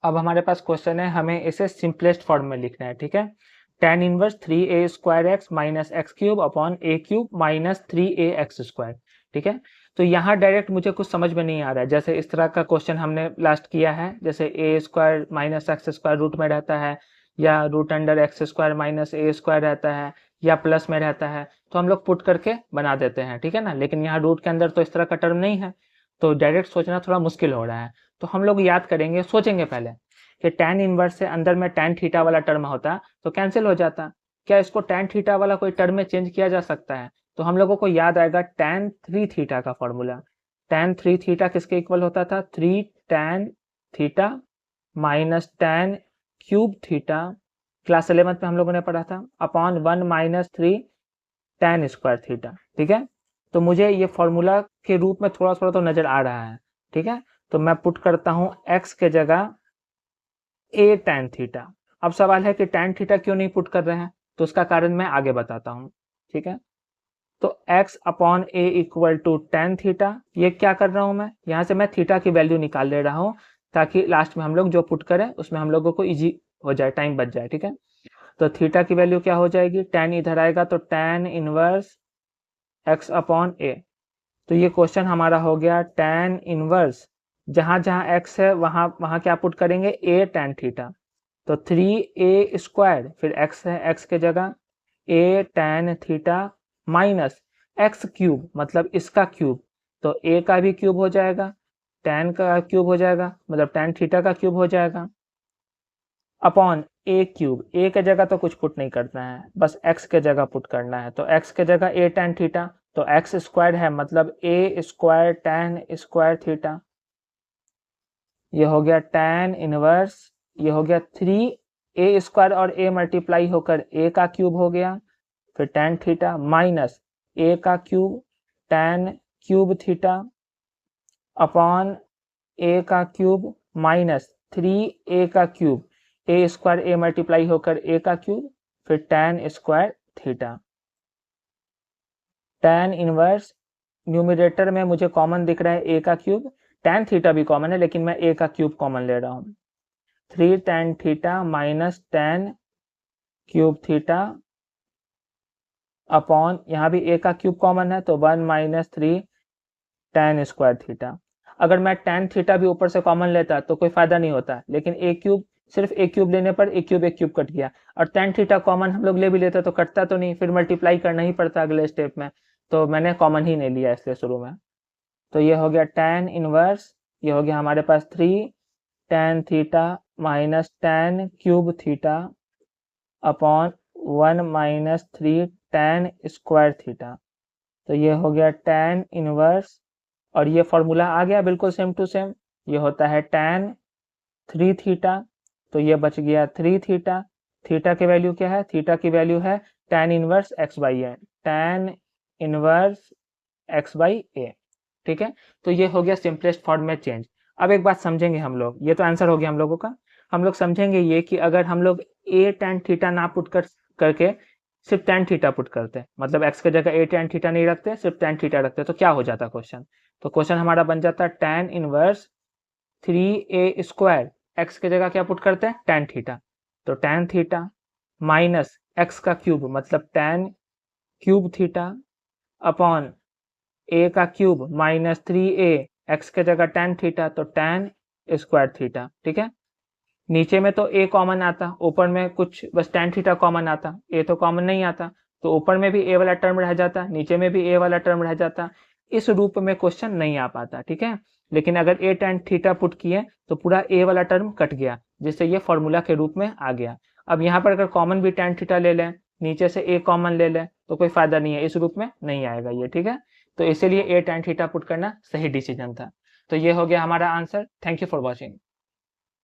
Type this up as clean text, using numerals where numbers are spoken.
अब हमारे पास क्वेश्चन है, हमें इसे सिंपलेस्ट फॉर्म में लिखना है, ठीक है। tan inverse 3a square X minus X cube upon A cube minus 3a X square, ठीक है। तो यहाँ डायरेक्ट मुझे कुछ समझ में नहीं आ रहा है, जैसे इस तरह का क्वेश्चन हमने लास्ट किया है, जैसे A square minus X square root में रहता है, या root under X square minus A square रहता है, या प्लस में रहता है, तो हम लोग पुट करके बना देते हैं, ठीक है ना। लेकिन यहाँ रूट के अंदर तो इस तरह का टर्म नहीं है, तो डायरेक्ट सोचना थोड़ा मुश्किल हो रहा है। तो हम लोग याद करेंगे, सोचेंगे पहले कि tan इनवर्स से अंदर में tan थीटा वाला टर्म होता तो कैंसिल हो जाता। क्या इसको tan थीटा वाला कोई टर्म में चेंज किया जा सकता है? तो हम लोगों को याद आएगा tan 3 थीटा का फॉर्मूला। tan 3 थीटा किसके इक्वल होता था? 3 tan theta minus tan cube theta, class 11th में हम लोगों ने पढ़ा था, upon 1 minus 3 tan square theta, ठीक है। तो मुझे ये फॉर्मूला के रूप में थोड़ा थोड़ा तो नजर आ रहा है, ठीक है। तो मैं पुट करता हूं x के जगह a tan थीटा। अब सवाल है कि tan थीटा क्यों नहीं पुट कर रहे हैं, तो उसका कारण मैं आगे बताता हूं, ठीक है। तो x upon a equal to tan theta, ये क्या कर रहा हूं मैं, यहां से मैं थीटा की वैल्यू निकाल ले रहा हूं, ताकि लास्ट में हम लोग जो पुट करें उसमें हम लोगों को इजी हो जाए, टाइम बच जाए, ठीक है। तो थीटा की वैल्यू क्या हो जाएगी, tan इधर आएगा तो tan inverse x upon a। तो ये क्वेश्चन हमारा हो गया tan इनवर्स, जहां जहां x है वहां वहां क्या पुट करेंगे, a tan थीटा। तो 3a स्क्वायर, फिर x है, x के जगह a tan theta minus X cube, मतलब इसका क्यूब, तो a का भी क्यूब हो जाएगा, tan का क्यूब हो जाएगा, मतलब tan थीटा का क्यूब हो जाएगा, अपॉन a क्यूब। a के जगह तो कुछ पुट नहीं करना है, बस x के जगह पुट करना है। तो x के जगह a tan थीटा, तो x स्क्वायर है, मतलब a square tan square theta, ये हो गया tan इनवर्स, ये हो गया 3a स्क्वायर और a मल्टीप्लाई होकर a का क्यूब हो गया, फिर tan थीटा माइनस a का cube tan cube theta upon a का क्यूब माइनस 3a का cube, a square a multiply होकर a का क्यूब, फिर tan square theta. tan inverse numerator में मुझे कॉमन दिख रहा है a का क्यूब, tan थीटा भी कॉमन है लेकिन मैं a का क्यूब कॉमन ले रहा हूँ, 3 tan theta minus tan cube theta upon, यहाँ भी a का क्यूब कॉमन है तो 1 माइनस 3 tan स्क्वायर थीटा। अगर मैं tan थीटा भी ऊपर से कॉमन लेता तो कोई फायदा नहीं होता, लेकिन a क्यूब, सिर्फ a क्यूब लेने पर a क्यूब कट गया, और tan थीटा कॉमन हम लोग ले भी लेते तो कटता तो नहीं, फिर मल्टीप्लाई करना ही पड़ता अगले स्टेप में, तो मैंने कॉमन ही नहीं लिया इसलिए शुरू में। तो ये हो गया tan इनवर्स, ये हो गया हमारे पास 3 tan theta minus tan cube theta upon 1 minus 3 tan square theta. तो ये हो गया tan इनवर्स, और ये फॉर्मूला आ गया बिल्कुल सेम टू सेम, ये होता है tan 3 थीटा, तो ये बच गया 3 थीटा। थीटा की वैल्यू क्या है, थीटा की वैल्यू है tan inverse x by A, tan inverse x by A, ठीक है। तो ये हो गया सिंपलेस्ट फॉर्म में चेंज। अब एक बात समझेंगे हम लोग, ये तो आंसर हो गया हम लोगों का, हम लोग समझेंगे ये कि अगर हम लोग a tan थीटा ना पुट करके सिर्फ tan थीटा पुट करते, मतलब x के जगह a tan थीटा नहीं रखते, सिर्फ tan थीटा रखते, तो क्या हो जाता क्वेश्चन। तो क्वेश्चन हमारा बन जाता tan inverse 3a square, x के जगह क्या पुट करते हैं, tan थीटा, तो tan थीटा माइनस x का क्यूब, मतलब tan cube theta upon a का क्यूब माइनस 3a, x के जगह tan थीटा, तो tan स्क्वायर थीटा, ठीक है। नीचे में तो a कॉमन आता, ऊपर में कुछ बस tan थीटा कॉमन आता, a तो कॉमन नहीं आता, तो ऊपर में भी a वाला टर्म रह जाता, नीचे में भी a वाला टर्म रह जाता, इस रूप में क्वेश्चन नहीं आ पाता, ठीक है। लेकिन अगर a tan थीटा पुट किए तो पूरा a वाला टर्म कट गया, जिससे ये फॉर्मूला के रूप में आ गया। अब यहाँ पर अगर कॉमन भी tan थीटा ले लें, नीचे से a कॉमन ले लें, तो कोई फायदा नहीं है, इस रूप में नहीं आएगा ये, ठीक है। तो इसीलिए a tan थीटा पुट करना सही डिसीजन था। तो ये हो गया हमारा answer. Thank you for watching.